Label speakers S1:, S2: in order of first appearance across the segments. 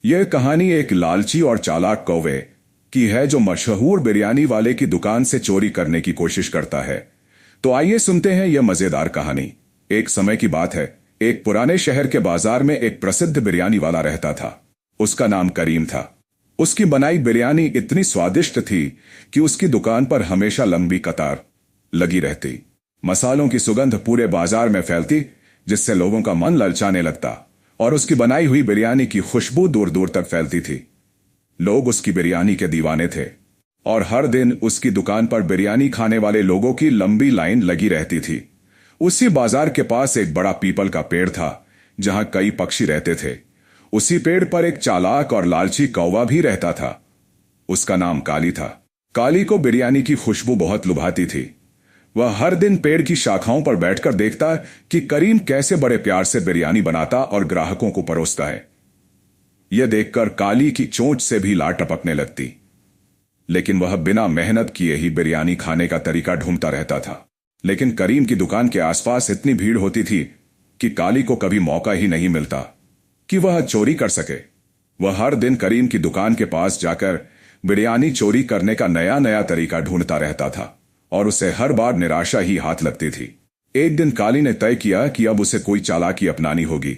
S1: यह कहानी एक लालची और चालाक कौवे की है जो मशहूर बिरयानी वाले की दुकान से चोरी करने की कोशिश करता है। तो आइए सुनते हैं यह मजेदार कहानी। एक समय की बात है, एक पुराने शहर के बाजार में एक प्रसिद्ध बिरयानी वाला रहता था। उसका नाम करीम था। उसकी बनाई बिरयानी इतनी स्वादिष्ट थी कि उसकी दुकान पर हमेशा लंबी कतार लगी रहती। मसालों की सुगंध पूरे बाजार में फैलती, जिससे लोगों का मन ललचाने लगता और उसकी बनाई हुई बिरयानी की खुशबू दूर दूर तक फैलती थी। लोग उसकी बिरयानी के दीवाने थे और हर दिन उसकी दुकान पर बिरयानी खाने वाले लोगों की लंबी लाइन लगी रहती थी। उसी बाजार के पास एक बड़ा पीपल का पेड़ था, जहां कई पक्षी रहते थे। उसी पेड़ पर एक चालाक और लालची कौवा भी रहता था। उसका नाम काली था। काली को बिरयानी की खुशबू बहुत लुभाती थी। वह हर दिन पेड़ की शाखाओं पर बैठकर देखता कि करीम कैसे बड़े प्यार से बिरयानी बनाता और ग्राहकों को परोसता है। यह देखकर काली की चोंच से भी लार टपकने लगती, लेकिन वह बिना मेहनत किए ही बिरयानी खाने का तरीका ढूंढता रहता था। लेकिन करीम की दुकान के आसपास इतनी भीड़ होती थी कि काली को कभी मौका ही नहीं मिलता कि वह चोरी कर सके। वह हर दिन करीम की दुकान के पास जाकर बिरयानी चोरी करने का नया नया तरीका ढूंढता रहता था और उसे हर बार निराशा ही हाथ लगती थी। एक दिन काली ने तय किया कि अब उसे कोई चालाकी अपनानी होगी।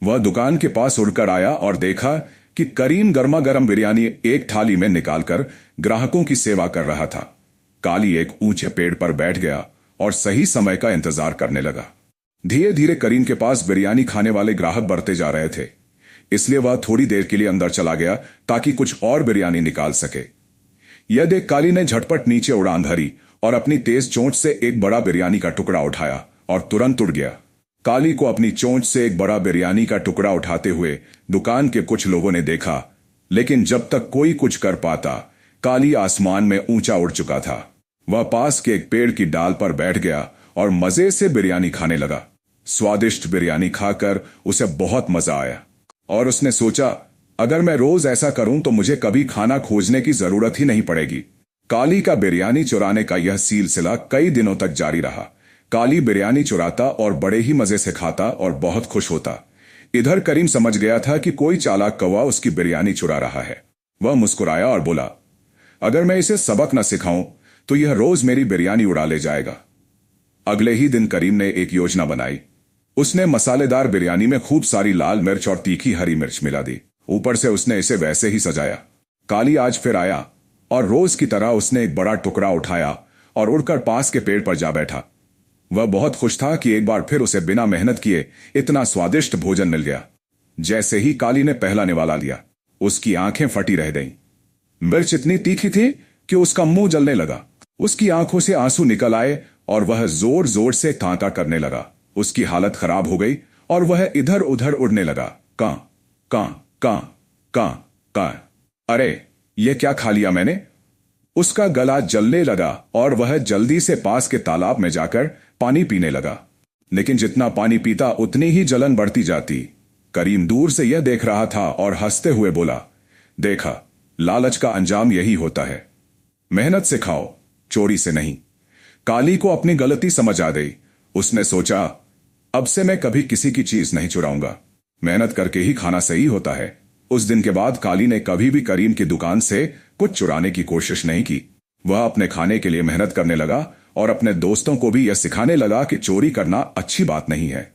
S1: वह दुकान के पास उड़कर आया और देखा कि करीम गर्मा गर्म बिरयानी एक थाली में निकालकर ग्राहकों की सेवा कर रहा था। काली एक ऊंचे पेड़ पर बैठ गया और सही समय का इंतजार करने लगा। धीरे धीरे करीम के पास बिरयानी खाने वाले ग्राहक बढ़ते जा रहे थे, इसलिए वह थोड़ी देर के लिए अंदर चला गया ताकि कुछ और बिरयानी निकाल सके। यह देख काली ने झटपट नीचे उड़ान भरी और अपनी तेज चोंच से एक बड़ा बिरयानी का टुकड़ा उठाया और तुरंत उड़ गया। काली को अपनी चोंच से एक बड़ा बिरयानी का टुकड़ा उठाते हुए दुकान के कुछ लोगों ने देखा, लेकिन जब तक कोई कुछ कर पाता, काली आसमान में ऊंचा उड़ चुका था। वह पास के एक पेड़ की डाल पर बैठ गया और मजे से बिरयानी खाने लगा। स्वादिष्ट बिरयानी खाकर उसे बहुत मजा आया और उसने सोचा, अगर मैं रोज ऐसा करूं तो मुझे कभी खाना खोजने की जरूरत ही नहीं पड़ेगी। काली का बिरयानी चुराने का यह सिलसिला कई दिनों तक जारी रहा। काली बिरयानी चुराता और बड़े ही मजे से खाता और बहुत खुश होता। इधर करीम समझ गया था कि कोई चालाक कौवा उसकी बिरयानी चुरा रहा है। वह मुस्कुराया और बोला, अगर मैं इसे सबक न सिखाऊं तो यह रोज मेरी बिरयानी उड़ा ले जाएगा। अगले ही दिन करीम ने एक योजना बनाई। उसने मसालेदार बिरयानी में खूब सारी लाल मिर्च और तीखी हरी मिर्च मिला दी। ऊपर से उसने इसे वैसे ही सजाया। काली आज फिर आया और रोज की तरह उसने एक बड़ा टुकड़ा उठाया और उड़कर पास के पेड़ पर जा बैठा। वह बहुत खुश था कि एक बार फिर उसे बिना मेहनत किए इतना स्वादिष्ट भोजन मिल गया। जैसे ही काली ने पहला निवाला लिया, उसकी आंखें फटी रह गईं। मिर्च इतनी तीखी थी कि उसका मुंह जलने लगा। उसकी आंखों से आंसू निकल आए और वह जोर जोर से तांता करने लगा। उसकी हालत खराब हो गई और वह इधर उधर उड़ने लगा। कां कां कां कां कां। अरे, यह क्या खा लिया मैंने? उसका गला जलने लगा और वह जल्दी से पास के तालाब में जाकर पानी पीने लगा। लेकिन जितना पानी पीता उतनी ही जलन बढ़ती जाती। करीम दूर से यह देख रहा था और हंसते हुए बोला, देखा, लालच का अंजाम यही होता है। मेहनत से खाओ, चोरी से नहीं। काली को अपनी गलती समझ आ गई। उसने सोचा, अब से मैं कभी किसी की चीज नहीं चुराऊंगा। मेहनत करके ही खाना सही होता है। उस दिन के बाद काली ने कभी भी करीम की दुकान से कुछ चुराने की कोशिश नहीं की। वह अपने खाने के लिए मेहनत करने लगा और अपने दोस्तों को भी यह सिखाने लगा कि चोरी करना अच्छी बात नहीं है।